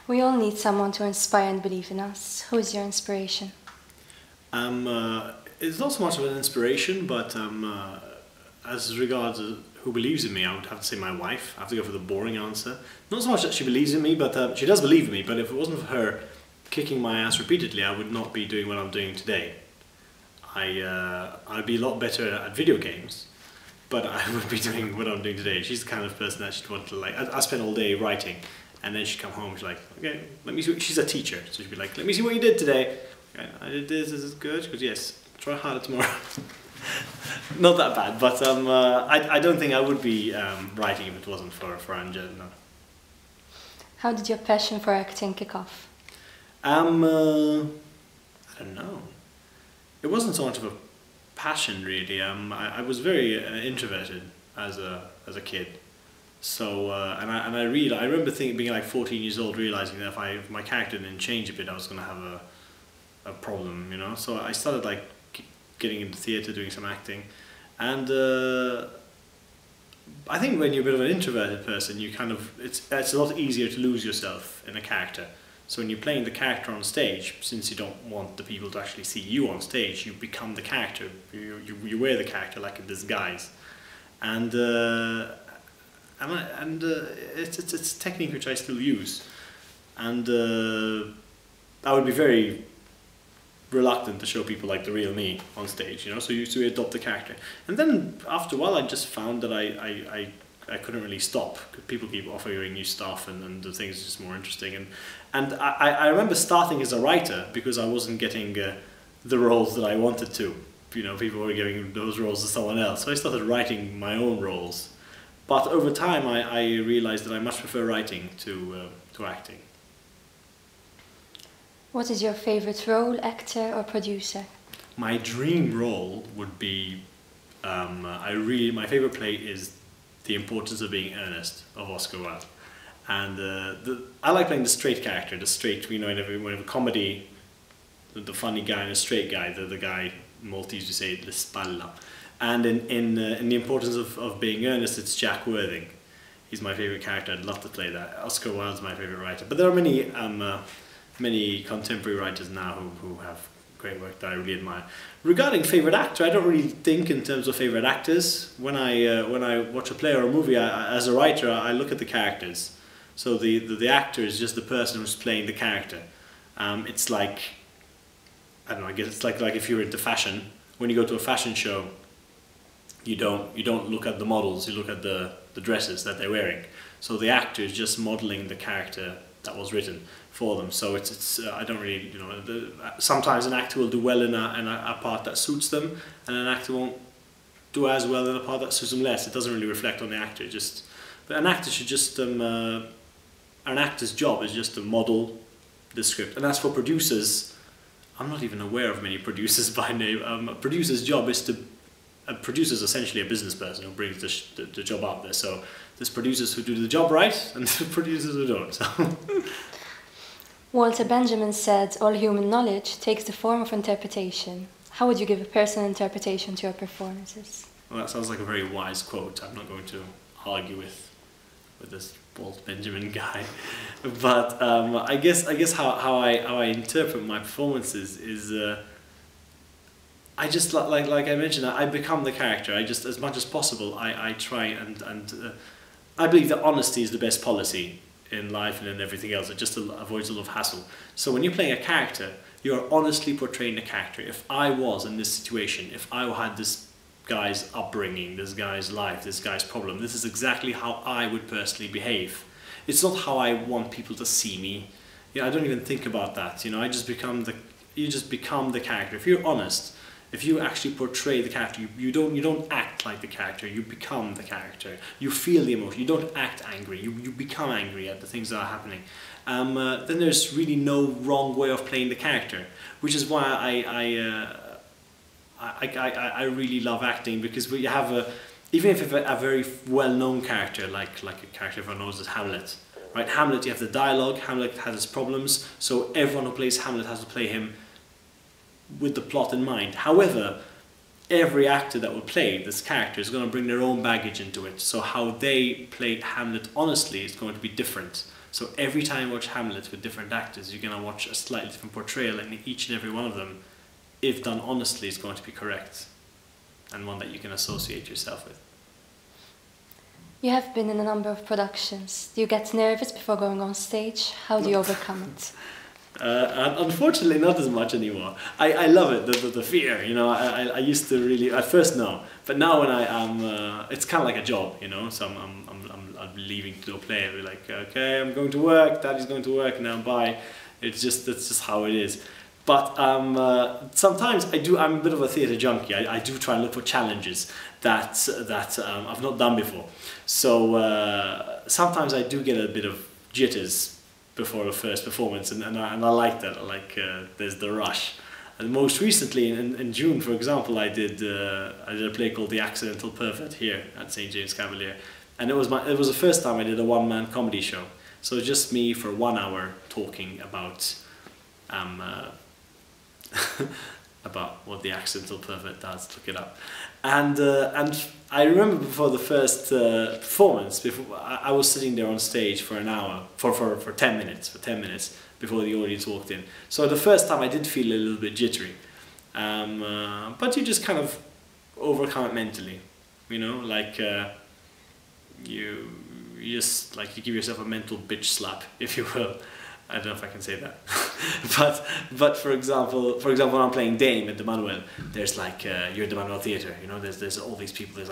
We all need someone to inspire and believe in us. Who is your inspiration? It's not so much of an inspiration, but as regards who believes in me, I would have to say my wife. I have to go for the boring answer. Not so much that she believes in me, but she does believe in me. But if it wasn't for her kicking my ass repeatedly, I would not be doing what I'm doing today. I'd be a lot better at video games, but I would be doing what I'm doing today. She's the kind of person that she'd want to like. I spend all day writing, and then she'd come home. She's like, okay, let me see. She's a teacher, so she'd be like, let me see what you did today. Okay, I did this. Is it good? She goes, yes. Try harder tomorrow. Not that bad, but I don't think I would be writing if it wasn't for Anja. No. How did your passion for acting kick off? I don't know. It wasn't so much of a passion really. I was very introverted as a kid. So I remember being like 14 years old, realizing that if my character didn't change a bit, I was going to have a problem, you know. So I started like getting into theatre, doing some acting, and I think when you're a bit of an introverted person, you kind of it's a lot easier to lose yourself in a character. So when you're playing the character on stage, since you don't want the people to actually see you on stage, you become the character. You wear the character like a disguise, and it's a technique which I still use, and I would be very reluctant to show people like the real me on stage, you know. So you adopt the character, and then after a while, I just found that I couldn't really stop. People keep offering new stuff, and the things are just more interesting. And I remember starting as a writer because I wasn't getting the roles that I wanted to. You know, people were giving those roles to someone else, so I started writing my own roles. But over time, I realized that I much prefer writing to acting. What is your favorite role, actor or producer? My dream role would be, my favorite play is The Importance of Being Earnest of Oscar Wilde. And I like playing the straight character, you know, in a comedy, the funny guy and a straight guy, the guy, Maltese you say, le spalla. And in The Importance of Being Earnest, it's Jack Worthing. He's my favorite character, I'd love to play that. Oscar Wilde's my favorite writer. But there are many contemporary writers now who have great work that I really admire. Regarding favourite actor, I don't really think in terms of favourite actors. When I watch a play or a movie, as a writer, I look at the characters. So the actor is just the person who's playing the character. It's like, I don't know, I guess it's like if you're into fashion. When you go to a fashion show, you don't look at the models, you look at the dresses that they're wearing. So the actor is just modelling the character that was written for them. So it's I don't really, you know, sometimes an actor will do well in a part that suits them, and an actor won't do as well in a part that suits them less. It doesn't really reflect on the actor. But an actor should just an actor's job is just to model the script. And as for producers, I'm not even aware of many producers by name. A producer's job is to a producer is essentially a business person who brings the job out there. So there's producers who do the job right, and there's producers who don't. So. Walter Benjamin said, all human knowledge takes the form of interpretation. How would you give a personal interpretation to your performances? Well, that sounds like a very wise quote. I'm not going to argue with this Walter Benjamin guy, but I guess how I interpret my performances is I just like I mentioned, I become the character. I just, as much as possible, I try and I believe that honesty is the best policy in life and in everything else. It just avoids a lot of hassle. So when you're playing a character, you're honestly portraying the character. If I was in this situation, if I had this guy's upbringing, this guy's life, this guy's problem, this is exactly how I would personally behave. It's not how I want people to see me. You know, I don't even think about that. You know, you just become the character. If you're honest, if you actually portray the character, you don't act like the character, you become the character. You feel the emotion, you don't act angry, you become angry at the things that are happening. Then there's really no wrong way of playing the character, which is why I really love acting, because you have even if you have a very well-known character, like a character everyone knows is Hamlet, right? Hamlet, you have the dialogue, Hamlet has his problems, so everyone who plays Hamlet has to play him with the plot in mind. However, every actor that will play this character is going to bring their own baggage into it, so how they play Hamlet honestly is going to be different. So every time you watch Hamlet with different actors, you're going to watch a slightly different portrayal, and each and every one of them, if done honestly, is going to be correct, and one that you can associate yourself with. You have been in a number of productions. Do you get nervous before going on stage? How do you overcome it? Unfortunately, not as much anymore. I love it, the fear, you know. I used to really, at first no, but now when I am, it's kind of like a job, you know. So I'm leaving to do a play. I'll be like, okay, I'm going to work. Daddy's going to work now. Bye. That's just how it is. But sometimes I'm a bit of a theatre junkie. I do try and look for challenges that I've not done before. So sometimes I do get a bit of jitters before the first performance, and I like that. I like there's the rush. And most recently in June, for example, I did a play called The Accidental Perfect here at St. James Cavalier, and it was the first time I did a one-man comedy show. So just me for 1 hour talking about about what the accidental perfect does. Look it up. And I remember before the first performance, I was sitting there on stage for an hour, for 10 minutes before the audience walked in. So the first time I did feel a little bit jittery, but you just kind of overcome it mentally, you know, like you just like you give yourself a mental bitch slap, if you will. I don't know if I can say that, but for example, when I'm playing Dame at the Manuel, there's like you're at the Manuel Theatre, you know, there's all these people, there's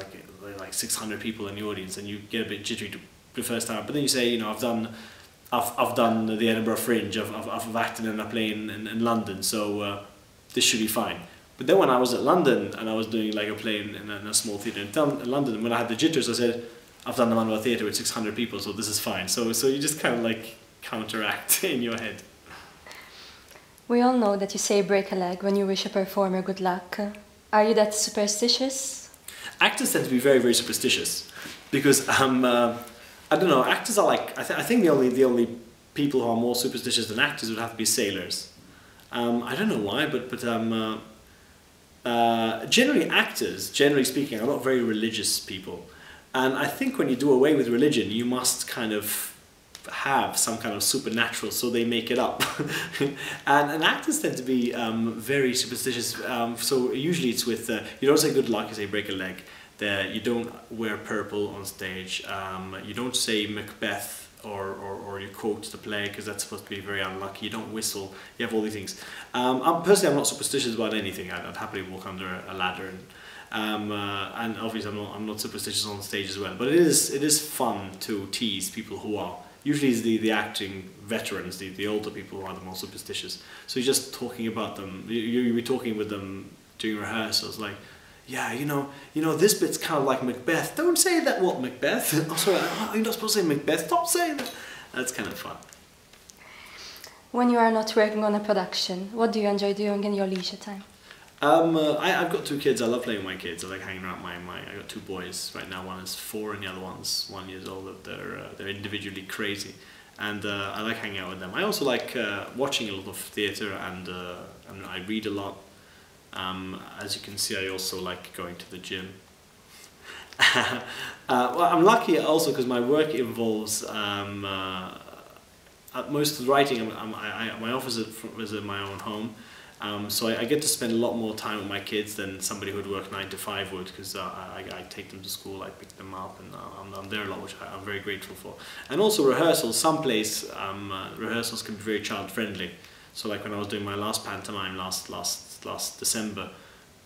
like 600 people in the audience, and you get a bit jittery the first time. But then you say, you know, I've done the Edinburgh Fringe, I've acted in a play in London, so this should be fine. But then when I was at London and I was doing like a play in a small theatre in London, when I had the jitters, I said, I've done the Manuel Theatre with 600 people, so this is fine. So you just kind of like counteract in your head. We all know that you say break a leg when you wish a performer good luck. Are you that superstitious? Actors tend to be very, very superstitious because I don't know, actors are like, I think the only people who are more superstitious than actors would have to be sailors. I don't know why, but generally actors, generally speaking, are not very religious people. And I think when you do away with religion, you must kind of have some kind of supernatural, so they make it up. and actors tend to be very superstitious, so usually it's with you don't say good luck, you say break a leg. You don't wear purple on stage, you don't say Macbeth or you quote the play because that's supposed to be very unlucky, you don't whistle, you have all these things. Personally, I'm not superstitious about anything. I'd happily walk under a ladder, and obviously I'm not superstitious on stage as well, but it is fun to tease people who are. Usually it's the acting veterans, the older people who are the most superstitious. So you're just talking about them, you'll be talking with them during rehearsals, like, yeah, you know, this bit's kind of like Macbeth. Don't say that, what, Macbeth? Oh, sorry, you're not supposed to say Macbeth, stop saying that. That's kind of fun. When you are not working on a production, what do you enjoy doing in your leisure time? I've got 2 kids. I love playing with my kids. I like hanging around I got 2 boys right now. One is 4 and the other one's 1 year old. They're individually crazy, and I like hanging out with them. I also like watching a lot of theatre, and I read a lot. As you can see, I also like going to the gym. Well, I'm lucky also because my work involves most of the writing. My office is in my own home. So I get to spend a lot more time with my kids than somebody who would work 9 to 5 would, because I take them to school, I pick them up, and I'm there a lot, which I'm very grateful for. And also rehearsals. Some plays, rehearsals can be very child friendly. So like when I was doing my last pantomime last December,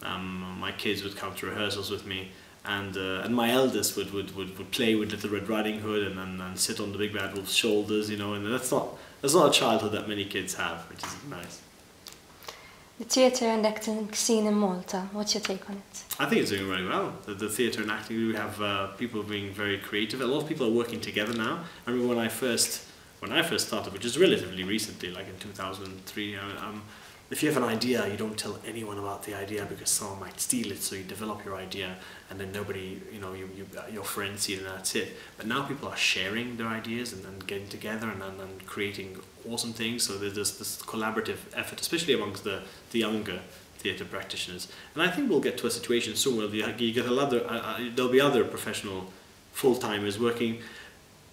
my kids would come to rehearsals with me, and my eldest would play with Little Red Riding Hood and sit on the Big Bad Wolf's shoulders, you know, and that's not a childhood that many kids have, which is nice. The theatre and acting scene in Malta, what's your take on it? I think it's doing really well. The theatre and acting, we have people being very creative. A lot of people are working together now. I remember when I first started, which is relatively recently, like in 2003, if you have an idea, you don't tell anyone about the idea because someone might steal it, so you develop your idea and then nobody, you know, your friends see it and that's it. But now people are sharing their ideas and getting together and creating awesome things, so there's this collaborative effort, especially amongst the younger theatre practitioners. And I think we'll get to a situation soon where you get there'll be other professional full-timers working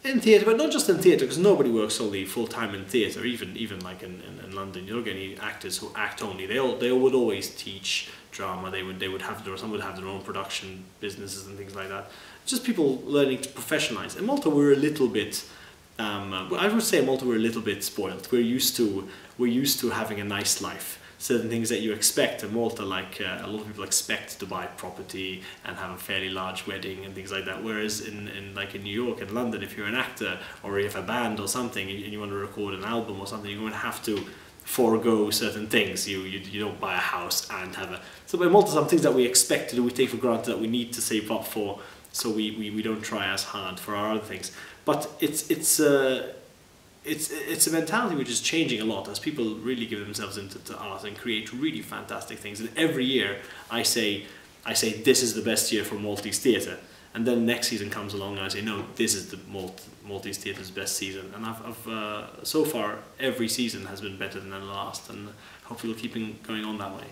In theatre, but not just in theatre, because nobody works solely full time in theatre. Even like in London, you don't get any actors who act only. They would always teach drama. They would have some would have their own production businesses and things like that. Just people learning to professionalize. In Malta, we're a little bit. I would say in Malta we're a little bit spoiled. We're used to having a nice life. Certain things that you expect in Malta, like a lot of people expect to buy property and have a fairly large wedding and things like that. Whereas in New York and London, if you're an actor or you have a band or something and you want to record an album or something, you're going to have to forego certain things. You don't buy a house and have a. So in Malta, some things that we expect to do, we take for granted that we need to save up for, so we don't try as hard for our other things. But it's a mentality which is changing a lot as people really give themselves into art and create really fantastic things. And every year I say this is the best year for Maltese theatre, and then next season comes along and I say no, this is the Maltese theatre's best season. And I've so far every season has been better than the last, and hopefully we'll keep going on that way.